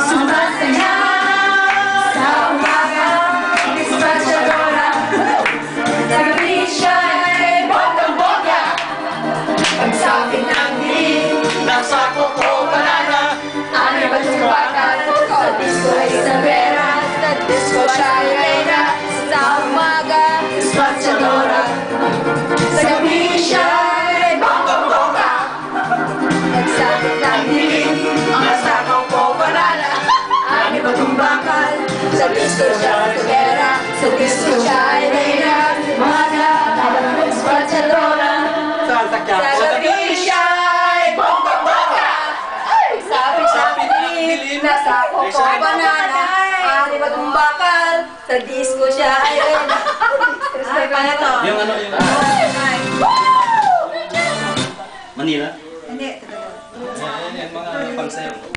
Sumasaya sa umaga, dispatchadora. Sa gabi siya ay bonggang-bongga. Pagsapit ng dilim, Nasa koko banana. ano ba itong bata? Sa disco Isabela, sa disco siya ay Elena. Sa umaga, dispatchadora. Sa gabi siya ay bonggang-bongga. Pagsapit ng dilim, Nasa koko banana. ano ba itong bakal? Sa disco siya ay Isabela, sa disco siya ay Elena. Umaga, dispatchadora. Saan takya? Sa gabi siya ay bonggang-bongga. Sabi sa dilim, nasa koko banana. Ano ba itong bakal? Sa disco siya ay Elena. Ay, paano to? Yung ano, yung Manila? Hindi. Yan, mga pangsayaw.